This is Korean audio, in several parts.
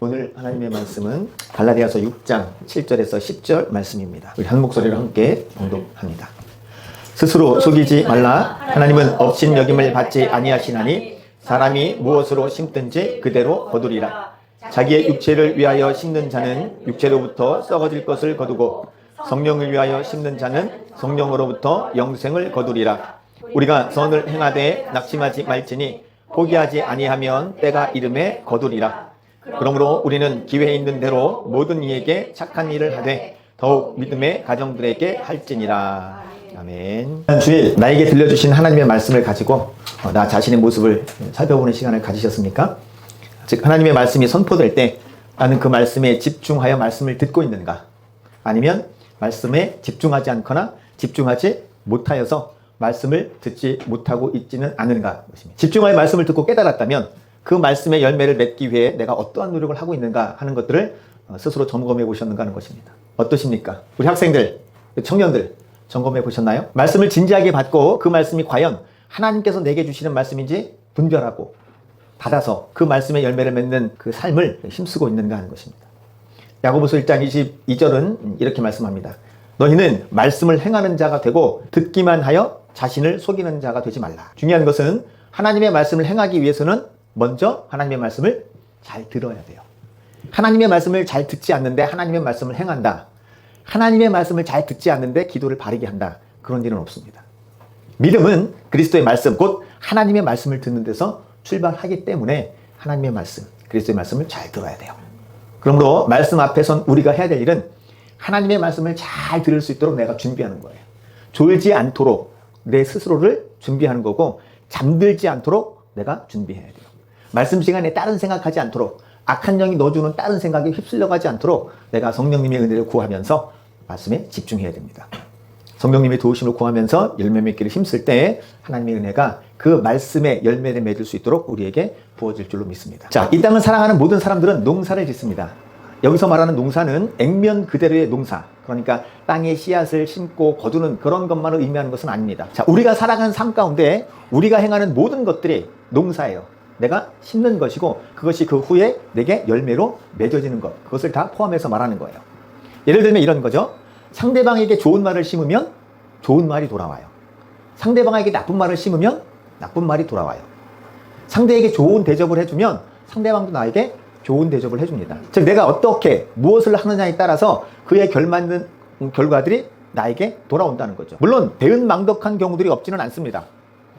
오늘 하나님의 말씀은 갈라디아서 6장 7절에서 10절 말씀입니다. 우리 한 목소리로 함께 봉독합니다. 스스로 속이지 말라. 하나님은 업신 여김을 받지 아니하시나니 사람이 무엇으로 심든지 그대로 거두리라. 자기의 육체를 위하여 심는 자는 육체로부터 썩어질 것을 거두고 성령을 위하여 심는 자는 성령으로부터 영생을 거두리라. 우리가 선을 행하되 낙심하지 말지니 포기하지 아니하면 때가 이름에 거두리라. 그러므로 우리는 기회 있는 대로 모든 이에게 착한 일을 하되 더욱 믿음의 가정들에게 할지니라. 아멘. 주일 나에게 들려주신 하나님의 말씀을 가지고 나 자신의 모습을 살펴보는 시간을 가지셨습니까? 즉 하나님의 말씀이 선포될 때 나는 그 말씀에 집중하여 말씀을 듣고 있는가? 아니면 말씀에 집중하지 않거나 집중하지 못하여서 말씀을 듣지 못하고 있지는 않은가? 집중하여 말씀을 듣고 깨달았다면 그 말씀의 열매를 맺기 위해 내가 어떠한 노력을 하고 있는가 하는 것들을 스스로 점검해 보셨는가 하는 것입니다. 어떠십니까? 우리 학생들, 청년들 점검해 보셨나요? 말씀을 진지하게 받고 그 말씀이 과연 하나님께서 내게 주시는 말씀인지 분별하고 받아서 그 말씀의 열매를 맺는 그 삶을 힘쓰고 있는가 하는 것입니다. 야고보서 1장 22절은 이렇게 말씀합니다. 너희는 말씀을 행하는 자가 되고 듣기만 하여 자신을 속이는 자가 되지 말라. 중요한 것은 하나님의 말씀을 행하기 위해서는 먼저 하나님의 말씀을 잘 들어야 돼요. 하나님의 말씀을 잘 듣지 않는데 하나님의 말씀을 행한다. 하나님의 말씀을 잘 듣지 않는데 기도를 바르게 한다. 그런 일은 없습니다. 믿음은 그리스도의 말씀, 곧 하나님의 말씀을 듣는 데서 출발하기 때문에 하나님의 말씀, 그리스도의 말씀을 잘 들어야 돼요. 그러므로 말씀 앞에선 우리가 해야 될 일은 하나님의 말씀을 잘 들을 수 있도록 내가 준비하는 거예요. 졸지 않도록 내 스스로를 준비하는 거고 잠들지 않도록 내가 준비해야 돼요. 말씀 시간에 다른 생각하지 않도록 악한 영이 넣어주는 다른 생각에 휩쓸려가지 않도록 내가 성령님의 은혜를 구하면서 말씀에 집중해야 됩니다. 성령님의 도우심을 구하면서 열매 맺기를 힘쓸 때 하나님의 은혜가 그 말씀의 열매를 맺을 수 있도록 우리에게 부어질 줄로 믿습니다. 자, 이 땅을 사랑하는 모든 사람들은 농사를 짓습니다. 여기서 말하는 농사는 액면 그대로의 농사, 그러니까 땅에 씨앗을 심고 거두는 그런 것만을 의미하는 것은 아닙니다. 자, 우리가 살아가는 삶 가운데 우리가 행하는 모든 것들이 농사예요. 내가 심는 것이고 그것이 그 후에 내게 열매로 맺어지는 것, 그것을 다 포함해서 말하는 거예요. 예를 들면 이런 거죠. 상대방에게 좋은 말을 심으면 좋은 말이 돌아와요. 상대방에게 나쁜 말을 심으면 나쁜 말이 돌아와요. 상대에게 좋은 대접을 해주면 상대방도 나에게 좋은 대접을 해줍니다. 즉 내가 어떻게 무엇을 하느냐에 따라서 그에 걸맞는 결과들이 나에게 돌아온다는 거죠. 물론 배은망덕한 경우들이 없지는 않습니다.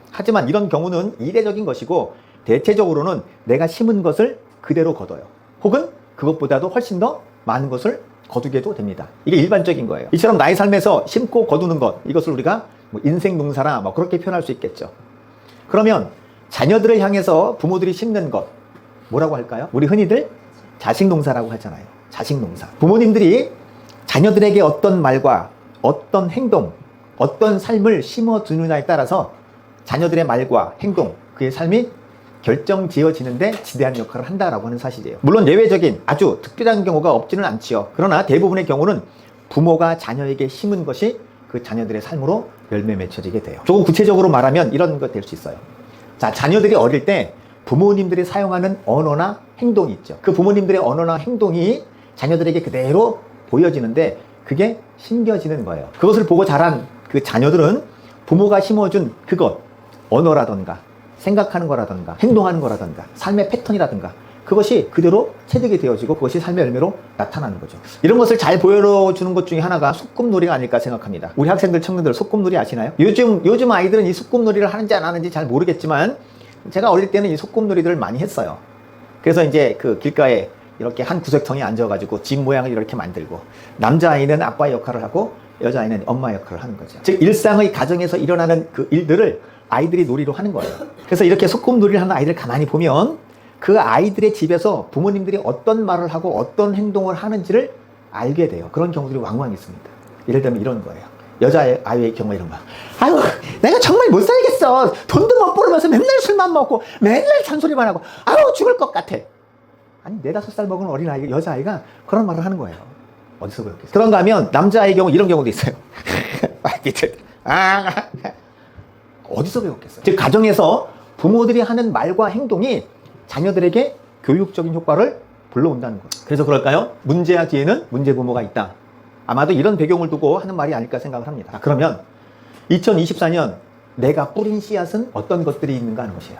하지만 이런 경우는 이례적인 것이고 대체적으로는 내가 심은 것을 그대로 거둬요. 혹은 그것보다도 훨씬 더 많은 것을 거두게도 됩니다. 이게 일반적인 거예요. 이처럼 나의 삶에서 심고 거두는 것, 이것을 우리가 인생 농사나 그렇게 표현할 수 있겠죠. 그러면 자녀들을 향해서 부모들이 심는 것, 뭐라고 할까요? 우리 흔히들 자식 농사라고 하잖아요. 자식 농사. 부모님들이 자녀들에게 어떤 말과 어떤 행동, 어떤 삶을 심어두느냐에 따라서 자녀들의 말과 행동, 그의 삶이 결정지어지는데 지대한 역할을 한다라고 하는 사실이에요. 물론 예외적인 아주 특별한 경우가 없지는 않지요. 그러나 대부분의 경우는 부모가 자녀에게 심은 것이 그 자녀들의 삶으로 열매 맺혀지게 돼요. 조금 구체적으로 말하면 이런 것 될 수 있어요. 자, 자녀들이 어릴 때 부모님들이 사용하는 언어나 행동이 있죠. 그 부모님들의 언어나 행동이 자녀들에게 그대로 보여지는데 그게 심겨지는 거예요. 그것을 보고 자란 그 자녀들은 부모가 심어준 그것, 언어라던가 생각하는 거라던가 행동하는 거라던가 삶의 패턴이라던가 그것이 그대로 체득이 되어지고 그것이 삶의 열매로 나타나는 거죠. 이런 것을 잘 보여주는 것 중에 하나가 소꿉놀이가 아닐까 생각합니다. 우리 학생들, 청년들 소꿉놀이 아시나요? 요즘 아이들은 이 소꿉놀이를 하는지 안 하는지 잘 모르겠지만 제가 어릴 때는 이 소꿉놀이들을 많이 했어요. 그래서 이제 그 길가에 이렇게 한 구석텅이에 앉아가지고 집 모양을 이렇게 만들고 남자아이는 아빠의 역할을 하고 여자아이는 엄마 역할을 하는 거죠. 즉 일상의 가정에서 일어나는 그 일들을 아이들이 놀이로 하는 거예요. 그래서 이렇게 소꿉놀이를 하는 아이들 가만히 보면 그 아이들의 집에서 부모님들이 어떤 말을 하고 어떤 행동을 하는지를 알게 돼요. 그런 경우들이 왕왕 있습니다. 예를 들면 이런 거예요. 여자아이의 경우에 이런 거. 아유, 내가 정말 못 살겠어. 돈도 못 벌면서 맨날 술만 먹고 맨날 잔소리만 하고 아유 죽을 것 같아. 아니 4-5살 먹은 어린아이, 여자아이가 그런 말을 하는 거예요. 어디서 배웠겠어요? 그런가 하면 남자아이의 경우 이런 경우도 있어요. 어디서 배웠겠어요? 즉 가정에서 부모들이 하는 말과 행동이 자녀들에게 교육적인 효과를 불러온다는 거예요. 그래서 그럴까요? 문제야 뒤에는 문제 부모가 있다. 아마도 이런 배경을 두고 하는 말이 아닐까 생각을 합니다. 그러면 2024년 내가 뿌린 씨앗은 어떤 것들이 있는가 하는 것이에요.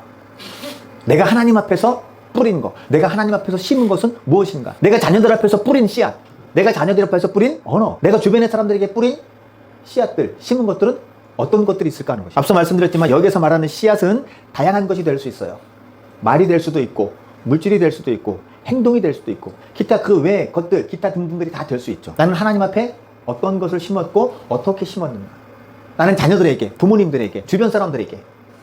내가 하나님 앞에서 뿌린 것, 내가 하나님 앞에서 심은 것은 무엇인가? 내가 자녀들 앞에서 뿌린 씨앗, 내가 자녀들 앞에서 뿌린 언어, 내가 주변의 사람들에게 뿌린 씨앗들, 심은 것들은 어떤 것들이 있을까 하는 것이죠. 앞서 말씀드렸지만 여기서 말하는 씨앗은 다양한 것이 될 수 있어요. 말이 될 수도 있고, 물질이 될 수도 있고, 행동이 될 수도 있고, 기타 그 외의 것들, 기타 등등들이 다 될 수 있죠. 나는 하나님 앞에 어떤 것을 심었고 어떻게 심었는가? 나는 자녀들에게, 부모님들에게, 주변 사람들에게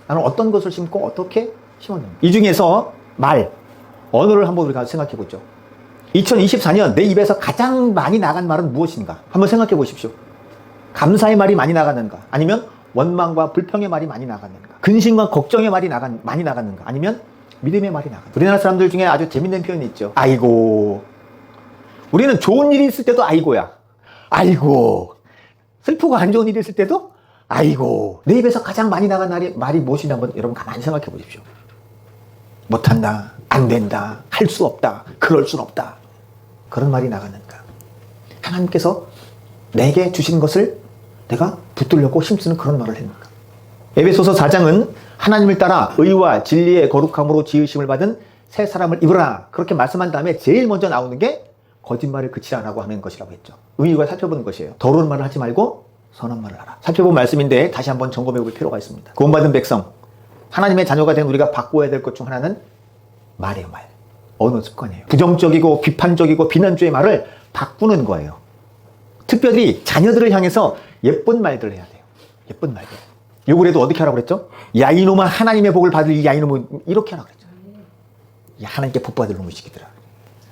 나는 어떤 것을 심고 어떻게 심었는가? 이 중에서 말, 언어를 한번 우리가 생각해 보죠. 2024년 내 입에서 가장 많이 나간 말은 무엇인가? 한번 생각해 보십시오. 감사의 말이 많이 나갔는가? 아니면 원망과 불평의 말이 많이 나갔는가? 근심과 걱정의 말이 많이 나갔는가? 아니면 믿음의 말이 나갔는가? 우리나라 사람들 중에 아주 재밌는 표현이 있죠. 아이고. 우리는 좋은 일이 있을 때도 아이고야. 아이고. 슬프고 안 좋은 일이 있을 때도 아이고. 내 입에서 가장 많이 나간 말이 무엇인지 한번 여러분 가만히 생각해 보십시오. 못한다, 안 된다, 할 수 없다, 그럴 순 없다. 그런 말이 나갔는가? 하나님께서 내게 주신 것을 내가 붙들려고 힘쓰는 그런 말을 했는가? 에베소서 4장은 하나님을 따라 의와 진리의 거룩함으로 지으심을 받은 새 사람을 입으라. 그렇게 말씀한 다음에 제일 먼저 나오는 게 거짓말을 그치라라고 하는 것이라고 했죠. 의의가 살펴보는 것이에요. 더러운 말을 하지 말고 선한 말을 하라. 살펴본 말씀인데 다시 한번 점검해 볼 필요가 있습니다. 구원받은 백성, 하나님의 자녀가 된 우리가 바꿔야 될 것 중 하나는 말이에요. 말. 언어 습관이에요. 부정적이고 비판적이고 비난주의 말을 바꾸는 거예요. 특별히 자녀들을 향해서 예쁜 말들을 해야 돼요. 예쁜 말들. 요구래도 어떻게 하라고 그랬죠? 야 이놈아 하나님의 복을 받을 이 야 이놈은 이렇게 하라고 그랬죠. 야 하나님께 복 받을 놈의 시기들아.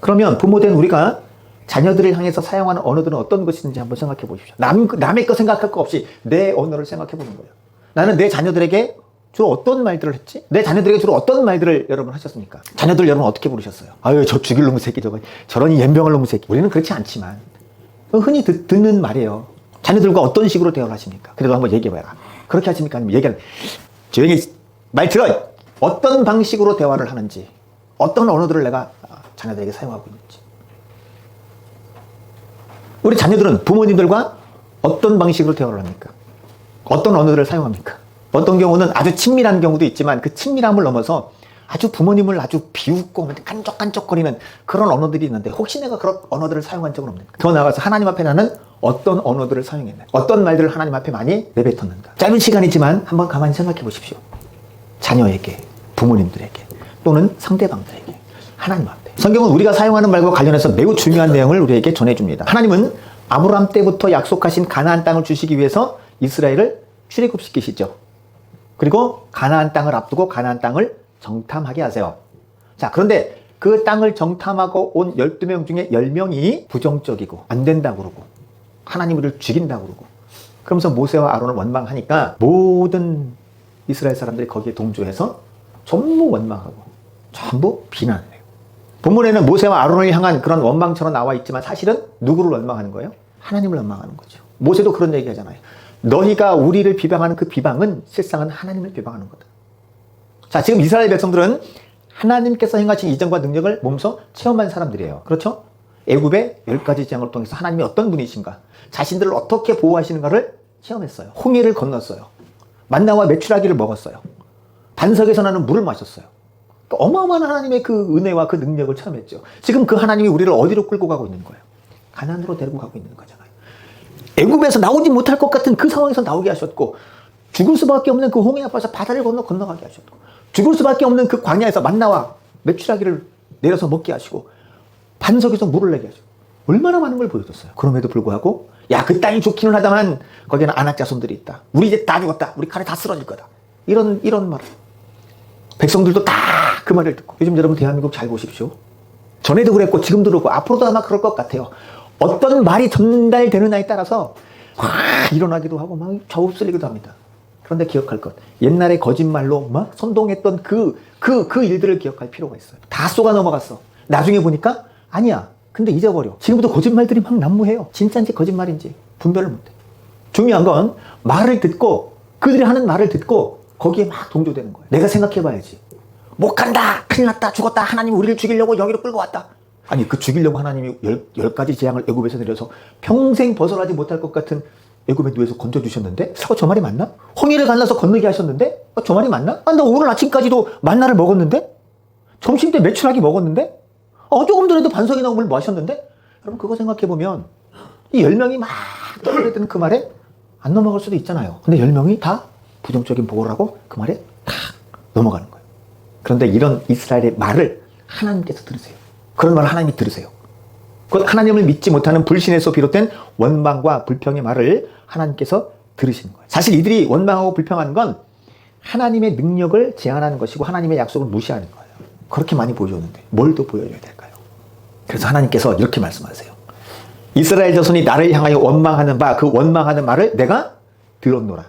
그러면 부모된 우리가 자녀들을 향해서 사용하는 언어들은 어떤 것인지 한번 생각해 보십시오. 남의 거 생각할 거 없이 내 언어를 생각해 보는 거예요. 나는 내 자녀들에게 주로 어떤 말들을 했지? 내 자녀들에게 주로 어떤 말들을 여러분 하셨습니까? 자녀들 여러분 어떻게 부르셨어요? 아유 저 죽일 놈의 새끼 저런 연병할 놈의 새끼. 우리는 그렇지 않지만 흔히 듣는 말이에요. 자녀들과 어떤 식으로 대화를 하십니까? 그래도 한번 얘기해봐라. 그렇게 하십니까? 아니면 얘기하는 조용히 말 들어! 어떤 방식으로 대화를 하는지, 어떤 언어들을 내가 자녀들에게 사용하고 있는지. 우리 자녀들은 부모님들과 어떤 방식으로 대화를 합니까? 어떤 언어들을 사용합니까? 어떤 경우는 아주 친밀한 경우도 있지만 그 친밀함을 넘어서 아주 부모님을 아주 비웃고 깐족깐족거리는 그런 언어들이 있는데 혹시 내가 그런 언어들을 사용한 적은 없는가? 더 나아가서 하나님 앞에 나는 어떤 언어들을 사용했는가? 어떤 말들을 하나님 앞에 많이 내뱉었는가? 짧은 시간이지만 한번 가만히 생각해 보십시오. 자녀에게, 부모님들에게 또는 상대방들에게, 하나님 앞에. 성경은 우리가 사용하는 말과 관련해서 매우 중요한 내용을 우리에게 전해줍니다. 하나님은 아브라함 때부터 약속하신 가나안 땅을 주시기 위해서 이스라엘을 출애굽시키시죠. 그리고 가나안 땅을 앞두고 가나안 땅을 정탐하게 하세요. 자, 그런데 그 땅을 정탐하고 온 12명 중에 10명이 부정적이고 안 된다고 그러고 하나님을 죽인다고 그러고 그러면서 모세와 아론을 원망하니까 모든 이스라엘 사람들이 거기에 동조해서 전부 원망하고 전부 비난을 해요. 본문에는 모세와 아론을 향한 그런 원망처럼 나와 있지만 사실은 누구를 원망하는 거예요? 하나님을 원망하는 거죠. 모세도 그런 얘기 하잖아요. 너희가 우리를 비방하는 그 비방은 실상은 하나님을 비방하는 거다. 자, 지금 이스라엘 백성들은 하나님께서 행하신 이정과 능력을 몸소 체험한 사람들이에요. 그렇죠? 애굽의 10가지 재앙을 통해서 하나님이 어떤 분이신가, 자신들을 어떻게 보호하시는가를 체험했어요. 홍해를 건넜어요. 만나와 메추라기를 먹었어요. 반석에서 나는 물을 마셨어요. 어마어마한 하나님의 그 은혜와 그 능력을 체험했죠. 지금 그 하나님이 우리를 어디로 끌고 가고 있는 거예요? 가나안으로 데리고 가고 있는 거잖아요. 애굽에서 나오지 못할 것 같은 그 상황에서 나오게 하셨고, 죽을 수밖에 없는 그 홍해 앞에서 바다를 건너가게 하셨고, 죽을 수밖에 없는 그 광야에서 만나와 메추라기를 내려서 먹게 하시고, 반석에서 물을 내게 하시고, 얼마나 많은 걸 보여줬어요. 그럼에도 불구하고 야, 그 땅이 좋기는 하다만 거기에는 아낙 자손들이 있다. 우리 이제 다 죽었다. 우리 칼에 다 쓰러질 거다. 이런 말. 백성들도 다 그 말을 듣고. 요즘 여러분 대한민국 잘 보십시오. 전에도 그랬고 지금도 그렇고 앞으로도 아마 그럴 것 같아요. 어떤 말이 전달되느냐에 따라서 확 일어나기도 하고 막 좌우쓸리기도 합니다. 그런데 기억할 것, 옛날에 거짓말로 막 선동했던 그 일들을 기억할 필요가 있어요. 다 쏘가 넘어갔어. 나중에 보니까 아니야. 근데 잊어버려. 지금부터 거짓말들이 막 난무해요. 진짜인지 거짓말인지 분별을 못해. 중요한 건 말을 듣고, 그들이 하는 말을 듣고 거기에 막 동조되는 거예요. 내가 생각해봐야지. 못 간다, 큰일 났다, 죽었다, 하나님 우리를 죽이려고 여기로 끌고 왔다. 아니 그 죽이려고 하나님이 열 가지 재앙을 애굽에서 내려서 평생 벗어나지 못할 것 같은 애굽의 누에서 건져주셨는데 저 말이 맞나? 홍해를 갈라서 건너게 하셨는데 저 말이 맞나? 나 오늘 아침까지도 만나를 먹었는데? 점심 때 메추라기 먹었는데? 조금 전에도 반석이나 물 마셨는데? 여러분 그거 생각해보면 이 10명이 막 떠들어대는 그 말에 안 넘어갈 수도 있잖아요. 근데 10명이 다 부정적인 보고를 하고 그 말에 탁 넘어가는 거예요. 그런데 이런 이스라엘의 말을 하나님께서 들으세요. 그런 말을 하나님이 들으세요. 그 하나님을 믿지 못하는 불신에서 비롯된 원망과 불평의 말을 하나님께서 들으시는 거예요. 사실 이들이 원망하고 불평하는 건 하나님의 능력을 제한하는 것이고 하나님의 약속을 무시하는 거예요. 그렇게 많이 보여줬는데 뭘 더 보여줘야 될까요? 그래서 하나님께서 이렇게 말씀하세요. 이스라엘 자손이 나를 향하여 원망하는 바 그 원망하는 말을 내가 들었노라.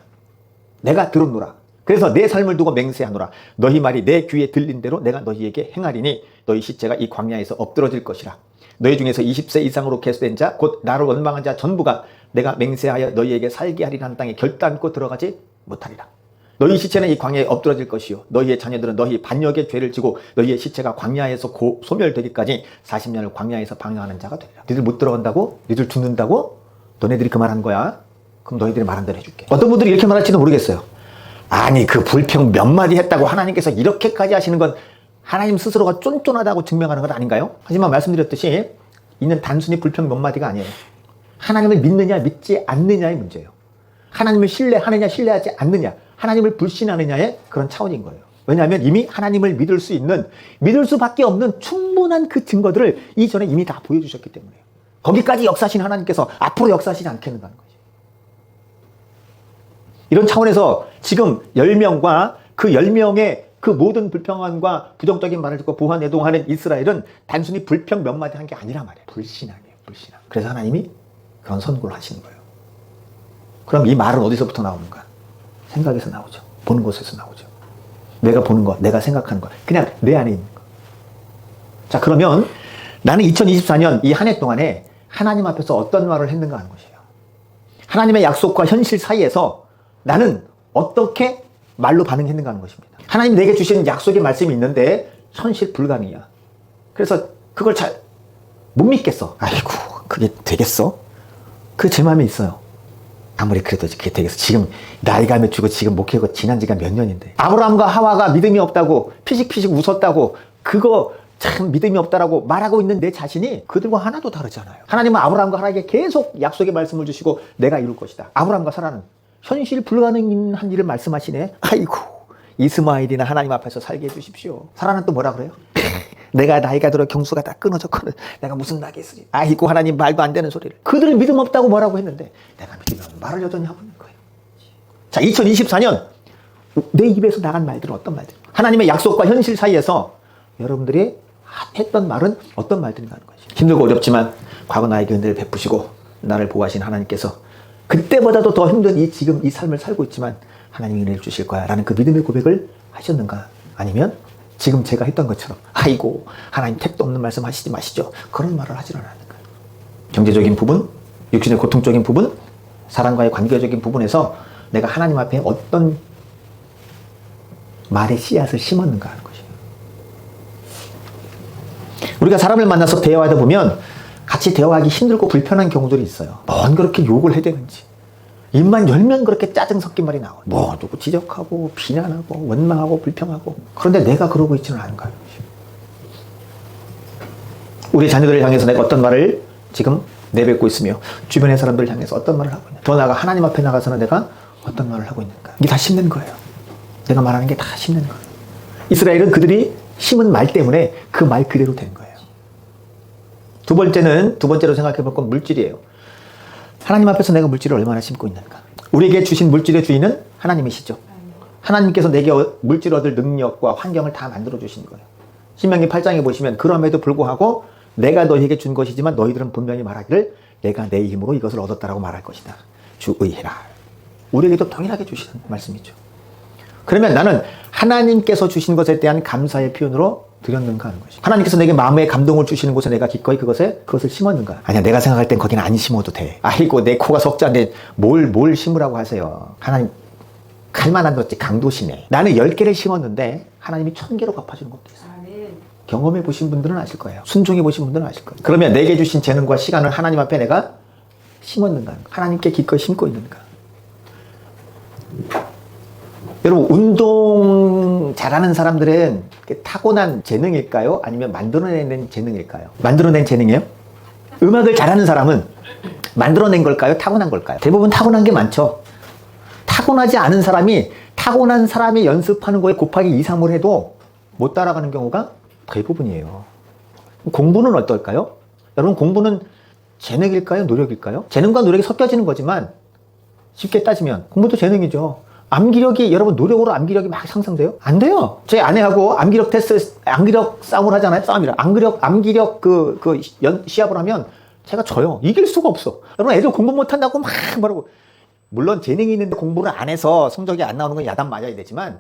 내가 들었노라. 그래서 내 삶을 두고 맹세하노라. 너희 말이 내 귀에 들린 대로 내가 너희에게 행하리니 너희 시체가 이 광야에서 엎드러질 것이라. 너희 중에서 20세 이상으로 계수된 자 곧 나를 원망한 자 전부가 내가 맹세하여 너희에게 살게 하리라는 땅에 결단코 들어가지 못하리라. 너희 시체는 이 광야에 엎드러질 것이요 너희의 자녀들은 너희 반역의 죄를 지고 너희의 시체가 광야에서 소멸되기까지 40년을 광야에서 방황하는 자가 되리라. 너희들 못 들어간다고? 너희들 죽는다고? 너네들이 그 말한 거야? 그럼 너희들이 말한 대로 해줄게. 어떤 분들이 이렇게 말할지도 모르겠어요. 아니 그 불평 몇 마디 했다고 하나님께서 이렇게까지 하시는 건 하나님 스스로가 쫀쫀하다고 증명하는 건 아닌가요? 하지만 말씀드렸듯이 이는 단순히 불평 몇 마디가 아니에요. 하나님을 믿느냐 믿지 않느냐의 문제예요. 하나님을 신뢰하느냐 신뢰하지 않느냐, 하나님을 불신하느냐의 그런 차원인 거예요. 왜냐하면 이미 하나님을 믿을 수 있는, 믿을 수밖에 없는 충분한 그 증거들을 이전에 이미 다 보여주셨기 때문에요. 거기까지 역사하신 하나님께서 앞으로 역사하시지 않겠는가 하는 거죠. 이런 차원에서 지금 10명과 그 10명의 그 모든 불평함과 부정적인 말을 듣고 부하내동하는 이스라엘은 단순히 불평 몇 마디 한 게 아니란 말이에요. 불신함이에요. 불신함. 그래서 하나님이 그런 선고를 하시는 거예요. 그럼 이 말은 어디서부터 나오는가? 생각에서 나오죠. 보는 곳에서 나오죠. 내가 보는 것, 내가 생각하는 것, 그냥 내 안에 있는 것. 자, 그러면 나는 2024년 이 한 해 동안에 하나님 앞에서 어떤 말을 했는가 하는 것이에요. 하나님의 약속과 현실 사이에서 나는 어떻게 말로 반응했는가 하는 것입니다. 하나님 내게 주신 약속의 말씀이 있는데 현실 불가능이야. 그래서 그걸 잘 못 믿겠어. 아이고 그게 되겠어? 그게 제 마음에 있어요. 아무리 그래도 그게 되겠어. 지금 나이가 몇주고 지금 목회가 지난 지가 몇 년인데 아브라함과 하와가 믿음이 없다고 피식피식 웃었다고 그거 참 믿음이 없다라고 말하고 있는 내 자신이 그들과 하나도 다르잖아요. 하나님은 아브라함과 하나에게 계속 약속의 말씀을 주시고 내가 이룰 것이다. 아브라함과 사라는 현실 불가능한 일을 말씀하시네. 아이고 이스마엘이나 하나님 앞에서 살게 해주십시오. 사라는 또 뭐라 그래요? 내가 나이가 들어 경수가 다 끊어졌거든. 내가 무슨 낙이 있으리. 아이고 하나님 말도 안 되는 소리를. 그들은 믿음 없다고 뭐라고 했는데 내가 믿으면 말을 여전히 하고 있는 거예요. 자, 2024년 내 입에서 나간 말들은 어떤 말들? 하나님의 약속과 현실 사이에서 여러분들이 했던 말은 어떤 말들인가 하는 거죠. 힘들고 어렵지만 과거 나에게 은혜를 베푸시고 나를 보호하신 하나님께서 그때보다도 더 힘든 지금 이 삶을 살고 있지만 하나님이 은혜를 주실 거야 라는 그 믿음의 고백을 하셨는가? 아니면 지금 제가 했던 것처럼 아이고 하나님 택도 없는 말씀 하시지 마시죠. 그런 말을 하질 않았는가? 경제적인 부분, 육신의 고통적인 부분, 사람과의 관계적인 부분에서 내가 하나님 앞에 어떤 말의 씨앗을 심었는가 하는 것이에요. 우리가 사람을 만나서 대화하다 보면 같이 대화하기 힘들고 불편한 경우들이 있어요. 뭔 그렇게 욕을 해대는지. 입만 열면 그렇게 짜증 섞인 말이 나와요. 뭐 누구 지적하고 비난하고 원망하고 불평하고. 그런데 내가 그러고 있지는 않은가. 우리 자녀들을 향해서 내가 어떤 말을 지금 내뱉고 있으며 주변의 사람들을 향해서 어떤 말을 하고 있냐. 더 나아가 하나님 앞에 나가서는 내가 어떤 말을 하고 있는가. 이게 다 심는 거예요. 내가 말하는 게 다 심는 거예요. 이스라엘은 그들이 심은 말 때문에 그 말 그대로 된 거예요. 두 번째로 생각해 볼 건 물질이에요. 하나님 앞에서 내가 물질을 얼마나 심고 있는가. 우리에게 주신 물질의 주인은 하나님이시죠. 하나님께서 내게 물질 얻을 능력과 환경을 다 만들어 주신 거예요. 신명기 8장에 보시면 그럼에도 불구하고 내가 너희에게 준 것이지만 너희들은 분명히 말하기를 내가 내 힘으로 이것을 얻었다라고 말할 것이다. 주의해라. 우리에게도 동일하게 주시는 말씀이죠. 그러면 나는 하나님께서 주신 것에 대한 감사의 표현으로 드렸는가 하는 것이. 하나님께서 내게 마음의 감동을 주시는 곳에 내가 기꺼이 그것을 심었는가? 아니야, 내가 생각할 땐 거기는 안 심어도 돼. 아이고, 내 코가 석자인데 뭘 심으라고 하세요. 하나님, 칼만 안 넣었지 강도시네. 나는 10개를 심었는데 하나님이 1000개로 갚아주는 것도 있어요. 경험해 보신 분들은 아실 거예요. 순종해 보신 분들은 아실 거예요. 그러면 내게 주신 재능과 시간을 하나님 앞에 내가 심었는가? 하나님께 기꺼이 심고 있는가? 여러분, 운동 잘하는 사람들은 타고난 재능일까요? 아니면 만들어내는 재능일까요? 만들어낸 재능이에요? 음악을 잘하는 사람은 만들어낸 걸까요? 타고난 걸까요? 대부분 타고난 게 많죠. 타고나지 않은 사람이 타고난 사람이 연습하는 거에 곱하기 2, 3을 해도 못 따라가는 경우가 대부분이에요. 공부는 어떨까요? 여러분, 공부는 재능일까요? 노력일까요? 재능과 노력이 섞여지는 거지만 쉽게 따지면 공부도 재능이죠. 암기력이, 여러분, 노력으로 암기력이 막 상승돼요? 안 돼요. 제 아내하고 암기력 테스트, 암기력 싸움을 하잖아요. 싸움이라. 암기력 시합을 하면 제가 져요. 이길 수가 없어. 여러분, 애들 공부 못한다고 막 뭐라고. 물론 재능이 있는데 공부를 안 해서 성적이 안 나오는 건 야단 맞아야 되지만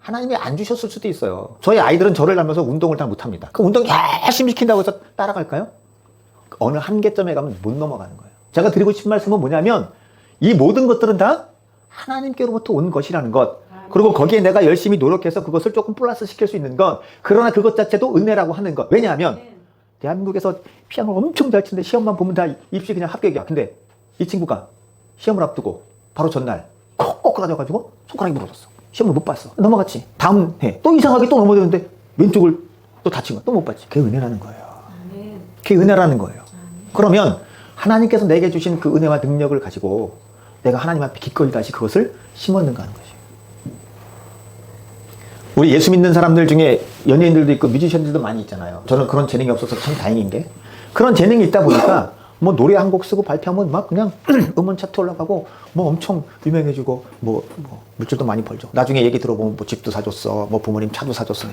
하나님이 안 주셨을 수도 있어요. 저희 아이들은 저를 닮아서 운동을 잘 못합니다. 그 운동 열심히 시킨다고 해서 따라갈까요? 어느 한계점에 가면 못 넘어가는 거예요. 제가 드리고 싶은 말씀은 뭐냐면 이 모든 것들은 다 하나님께로부터 온 것이라는 것, 그리고 거기에 내가 열심히 노력해서 그것을 조금 플러스 시킬 수 있는 것, 그러나 그것 자체도 은혜라고 하는 것. 왜냐하면 대한민국에서 피아노를 엄청 잘 치는데 시험만 보면 다 입시 그냥 합격이야. 근데 이 친구가 시험을 앞두고 바로 전날 콕 끊어져가지고 손가락이 부러졌어. 시험을 못 봤어. 넘어갔지. 다음 해 또 이상하게 또 넘어졌는데 왼쪽을 또 다친 거야. 또 못 봤지. 그게 은혜라는 거예요. 그게 은혜라는 거예요. 그러면 하나님께서 내게 주신 그 은혜와 능력을 가지고 내가 하나님 앞에 기꺼이 다시 그것을 심었는가 하는 것이에요. 우리 예수 믿는 사람들 중에 연예인들도 있고 뮤지션들도 많이 있잖아요. 저는 그런 재능이 없어서 참 다행인 게, 그런 재능이 있다 보니까 뭐 노래 한 곡 쓰고 발표하면 막 그냥 음원 차트 올라가고 뭐 엄청 유명해지고 뭐 물질도 많이 벌죠. 나중에 얘기 들어보면 뭐 집도 사줬어, 뭐 부모님 차도 사줬어.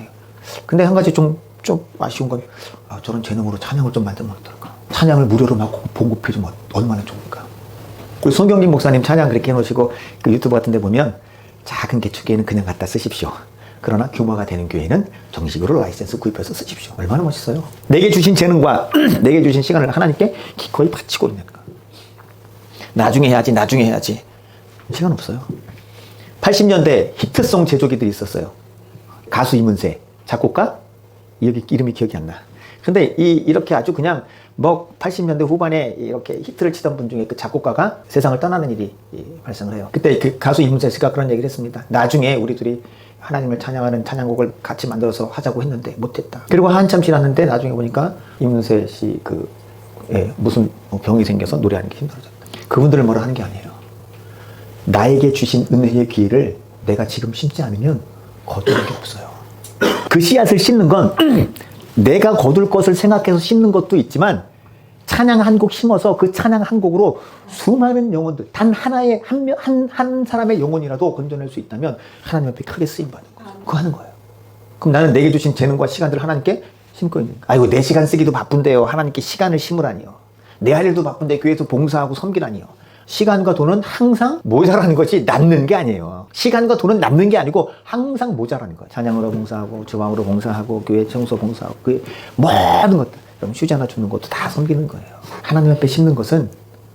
근데 한 가지 좀 아쉬운 건, 저런 재능으로 찬양을 좀 만들면 어떨까? 찬양을 무료로 막 공급해주면 얼마나 좋을까? 우리 손경진 목사님 찬양 그렇게 해놓으시고 그 유튜브 같은 데 보면 작은 개척교회는 그냥 갖다 쓰십시오. 그러나 규모가 되는 교회는 정식으로 라이센스 구입해서 쓰십시오. 얼마나 멋있어요. 내게 주신 재능과 내게 주신 시간을 하나님께 기꺼이 바치고 있는 거. 나중에 해야지. 시간 없어요. 80년대 히트송 제조기들이 있었어요. 가수 이문세, 작곡가 이름이 기억이 안 나. 근데 이렇게 아주 그냥 뭐 80년대 후반에 이렇게 히트를 치던 분 중에 그 작곡가가 세상을 떠나는 일이 발생을 해요. 그때 그 가수 이문세 씨가 그런 얘기를 했습니다. 나중에 우리 둘이 하나님을 찬양하는 찬양곡을 같이 만들어서 하자고 했는데 못했다. 그리고 한참 지났는데 나중에 보니까 이문세 씨 무슨 병이 생겨서 노래하는 게 힘들어졌다. 그분들을 뭐라 하는 게 아니에요. 나에게 주신 은혜의 기회를 내가 지금 심지 않으면 거둘 게 없어요. 그 씨앗을 심는 건 내가 거둘 것을 생각해서 심는 것도 있지만, 찬양 한 곡 심어서 그 찬양 한 곡으로 수많은 영혼들, 단 하나의 한 사람의 영혼이라도 건져낼 수 있다면 하나님 앞에 크게 쓰임받는 거예요. 그거 하는 거예요. 그럼 나는 내게 주신 재능과 시간들을 하나님께 심고 있는 거예요. 아이고, 내 시간 쓰기도 바쁜데요. 하나님께 시간을 심으라니요. 내 할 일도 바쁜데 교회에서 봉사하고 섬기라니요. 시간과 돈은 항상 모자라는 것이 남는 게 아니에요. 시간과 돈은 남는 게 아니고 항상 모자라는 거예요. 찬양으로 봉사하고 주방으로 봉사하고 교회 청소 봉사하고 그 모든 것들, 그럼 휴지 하나 주는 것도 다 섬기는 거예요. 하나님 앞에 심는 것은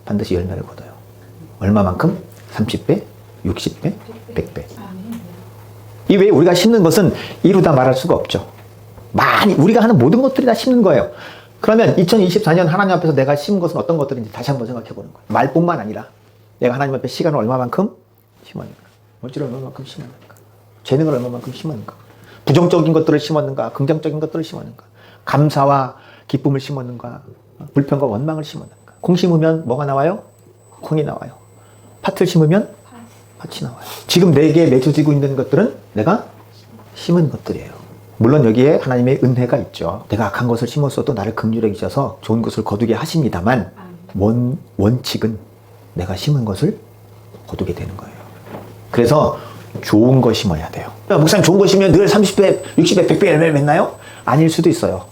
반드시 열매를 거둬요. 얼마만큼? 30배, 60배, 100배. 이 외에 우리가 심는 것은 이루다 말할 수가 없죠. 많이 우리가 하는 모든 것들이 다 심는 거예요. 그러면 2024년 하나님 앞에서 내가 심은 것은 어떤 것들인지 다시 한번 생각해 보는 거예요. 말뿐만 아니라 내가 하나님 앞에 시간을 얼마만큼 심었는가, 물질을 얼마만큼 심었는가, 재능을 얼마만큼 심었는가, 부정적인 것들을 심었는가, 긍정적인 것들을 심었는가, 감사와 기쁨을 심었는가, 불평과 원망을 심었는가. 콩 심으면 뭐가 나와요? 콩이 나와요. 팥을 심으면 팥이 나와요. 지금 내게 맺어지고 있는 것들은 내가 심은 것들이에요. 물론 여기에 하나님의 은혜가 있죠. 내가 악한 것을 심었어도 나를 긍휼히 여기셔서 좋은 것을 거두게 하십니다만, 원칙은 내가 심은 것을 거두게 되는 거예요. 그래서 좋은 거 심어야 돼요. 목사님, 좋은 거 심으면 늘 30배, 60배, 100배 열매를 맺나요? 아닐 수도 있어요.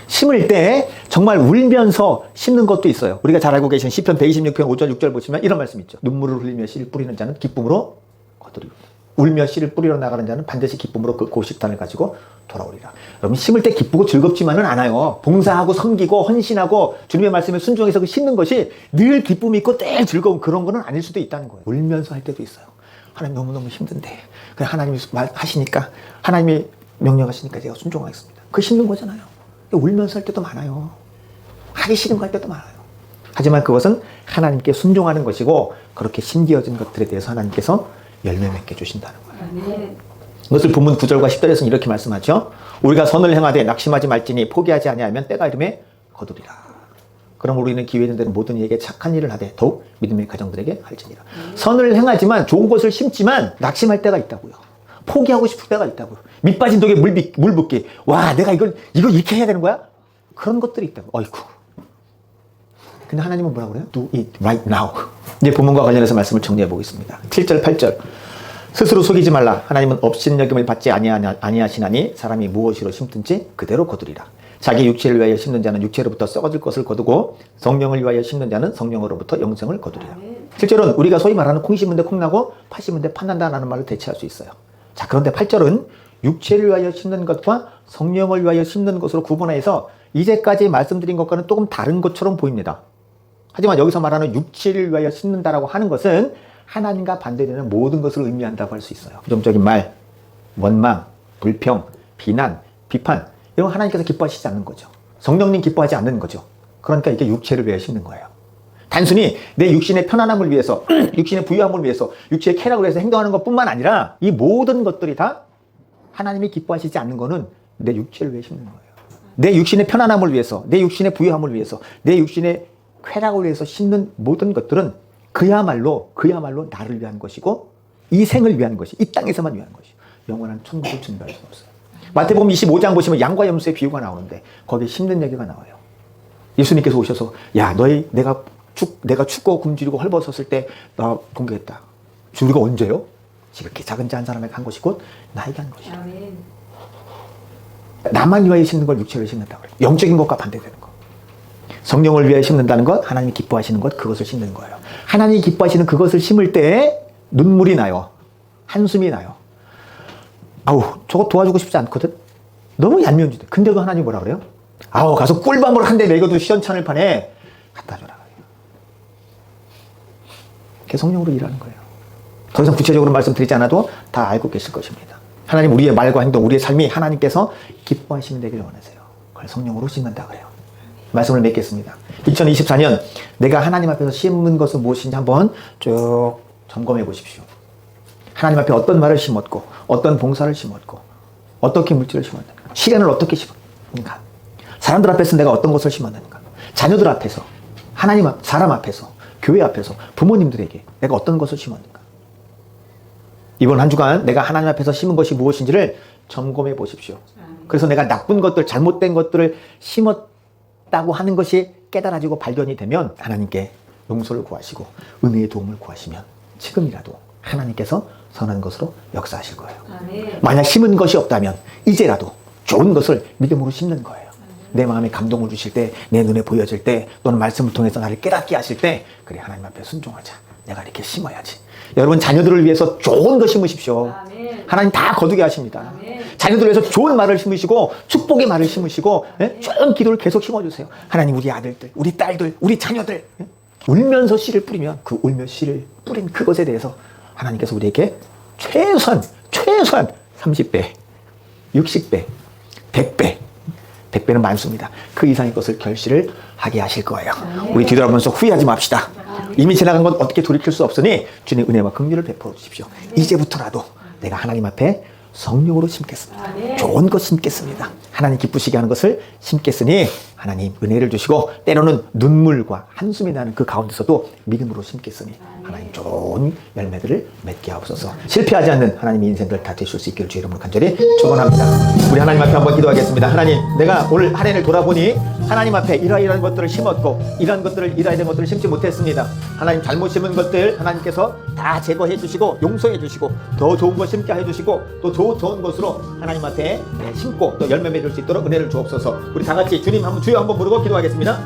심을 때 정말 울면서 심는 것도 있어요. 우리가 잘 알고 계신 시편 126편 5절 6절 보시면 이런 말씀이 있죠. 눈물을 흘리며 씨를 뿌리는 자는 기쁨으로 거두리로다. 울며 씨를 뿌리러 나가는 자는 반드시 기쁨으로 그 고식단을 가지고 돌아오리라. 여러분, 심을 때 기쁘고 즐겁지만은 않아요. 봉사하고 섬기고 헌신하고 주님의 말씀에 순종해서 그 심는 것이 늘 기쁨이 있고 늘 즐거운 그런 거는 아닐 수도 있다는 거예요. 울면서 할 때도 있어요. 하나님, 너무너무 힘든데 그냥 하나님이 말하시니까, 하나님이 명령하시니까 제가 순종하겠습니다. 그 심는 거잖아요. 울면서 할 때도 많아요. 하기 싫은 거 할 때도 많아요. 하지만 그것은 하나님께 순종하는 것이고 그렇게 심기어진 것들에 대해서 하나님께서 열매 맺게 주신다는 거예요. 이것을 본문 9절과 10절에서는 이렇게 말씀하죠. 우리가 선을 행하되 낙심하지 말지니 포기하지 아니하면 때가 이름에 거두리라. 그럼 우리는 기회 있는 대로 모든 이에게 착한 일을 하되 더욱 믿음의 가정들에게 할지니라. 선을 행하지만 좋은 것을 심지만 낙심할 때가 있다고요. 포기하고 싶을 때가 있다고요. 밑 빠진 독에 물 붓기. 와, 내가 이거 이렇게 해야 되는 거야? 그런 것들이 있다고. 어이쿠. 근데 하나님은 뭐라고 그래요? Do it right now. 이제 본문과 관련해서 말씀을 정리해 보겠습니다. 7절, 8절. 스스로 속이지 말라. 하나님은 업신여김을 받지 아니하시나니 사람이 무엇으로 심든지 그대로 거두리라. 자기 육체를 위하여 심는 자는 육체로부터 썩어질 것을 거두고 성령을 위하여 심는 자는 성령으로부터 영생을 거두리라. 실제로는 우리가 소위 말하는 콩 심은 데 콩 나고 팥 심은 데 팥 난다라는 말을 대체할 수 있어요. 자, 그런데 8절은 육체를 위하여 심는 것과 성령을 위하여 심는 것으로 구분해서 이제까지 말씀드린 것과는 조금 다른 것처럼 보입니다. 하지만 여기서 말하는 육체를 위하여 심는다라고 하는 것은 하나님과 반대되는 모든 것을 의미한다고 할 수 있어요. 부정적인 말, 원망, 불평, 비난, 비판 이런 거 하나님께서 기뻐하시지 않는 거죠. 성령님 기뻐하지 않는 거죠. 그러니까 이게 육체를 위해 심는 거예요. 단순히 내 육신의 편안함을 위해서, 육신의 부유함을 위해서, 육체의 쾌락을 위해서 행동하는 것뿐만 아니라 이 모든 것들이 다 하나님이 기뻐하시지 않는 거는 내 육체를 위해 심는 거예요. 내 육신의 편안함을 위해서, 내 육신의 부유함을 위해서, 내 육신의 쾌락을 위해서 심는 모든 것들은 그야말로 나를 위한 것이고 이 생을 위한 것이, 이 땅에서만 위한 것이 영원한 천국을 준비할 수 없어요. 마태복음 25장 보시면 양과 염소의 비유가 나오는데 거기에 심는 얘기가 나와요. 예수님께서 오셔서 야, 내가 춥고 굶주리고 헐벗었을 때 나 공개했다. 우리가 언제요? 지극히 작은 자 한 사람에게 한 것이 곧 나에게 한 것이다. 아멘. 나만 위하여 심는 걸 육체를 심는다 그래요. 영적인 것과 반대되는 거. 성령을 위하여 심는다는 것, 하나님이 기뻐하시는 것, 그것을 심는 거예요. 하나님이 기뻐하시는 그것을 심을 때 눈물이 나요. 한숨이 나요. 아우, 저거 도와주고 싶지 않거든? 너무 얄미운지대. 근데도 하나님이 뭐라 그래요? 아우, 가서 꿀밤을 한 대 먹여도 시원찮을 판에 갖다 줘라. 그게 성령으로 일하는 거예요. 더 이상 구체적으로 말씀드리지 않아도 다 알고 계실 것입니다. 하나님 우리의 말과 행동, 우리의 삶이 하나님께서 기뻐하시는 되기를 원하세요. 그걸 성령으로 심는다 그래요. 말씀을 맺겠습니다. 2024년 내가 하나님 앞에서 심은 것은 무엇인지 한번 쭉 점검해 보십시오. 하나님 앞에 어떤 말을 심었고 어떤 봉사를 심었고 어떻게 물질을 심었는가, 시간을 어떻게 심었는가, 사람들 앞에서 내가 어떤 것을 심었는가, 자녀들 앞에서, 하나님 앞, 사람 앞에서, 교회 앞에서, 부모님들에게 내가 어떤 것을 심었는가. 이번 한 주간 내가 하나님 앞에서 심은 것이 무엇인지를 점검해 보십시오. 그래서 내가 나쁜 것들, 잘못된 것들을 심었다고 하는 것이 깨달아지고 발견이 되면 하나님께 용서를 구하시고 은혜의 도움을 구하시면 지금이라도 하나님께서 선한 것으로 역사하실 거예요. 만약 심은 것이 없다면 이제라도 좋은 것을 믿음으로 심는 거예요. 내 마음에 감동을 주실 때, 내 눈에 보여질 때, 또는 말씀을 통해서 나를 깨닫게 하실 때, 그래, 하나님 앞에 순종하자. 내가 이렇게 심어야지. 여러분, 자녀들을 위해서 좋은 거 심으십시오. 하나님 다 거두게 하십니다. 자녀들을 위해서 좋은 말을 심으시고 축복의 말을 심으시고 좋은 기도를 계속 심어주세요. 하나님, 우리 아들들, 우리 딸들, 우리 자녀들 울면서 씨를 뿌리면 그 울며 씨를 뿌린 그것에 대해서 하나님께서 우리에게 최소한 30배, 60배, 100배, 100배는 많습니다. 그 이상의 것을 결실을 하게 하실 거예요. 우리 뒤돌아보면서 후회하지 맙시다. 이미 지나간 건 어떻게 돌이킬 수 없으니 주님 은혜와 긍휼을 베풀어 주십시오. 이제부터라도 내가 하나님 앞에 성령으로 심겠습니다. 좋은 것 심겠습니다. 하나님 기쁘시게 하는 것을 심겠으니 하나님 은혜를 주시고 때로는 눈물과 한숨이 나는 그 가운데서도 믿음으로 심겠으니 하나님 좋은 열매들을 맺게 하옵소서. 실패하지 않는 하나님의 인생들 다 되실 수 있기를 주의 이름으로 간절히 축원합니다. 우리 하나님 앞에 한번 기도하겠습니다. 하나님, 내가 오늘 한 해를 돌아보니 하나님 앞에 이러이러한 것들을 심었고 이러이러한 것들을 심지 못했습니다. 하나님 잘못 심은 것들 하나님께서 다 제거해 주시고 용서해 주시고 더 좋은 것 심게 해 주시고 또 좋은 것으로 하나님 앞에 심고 또 열매 맺을 수 있도록 은혜를 주옵소서. 우리 다 같이 주님 한번 주여 한번 부르고 기도하겠습니다.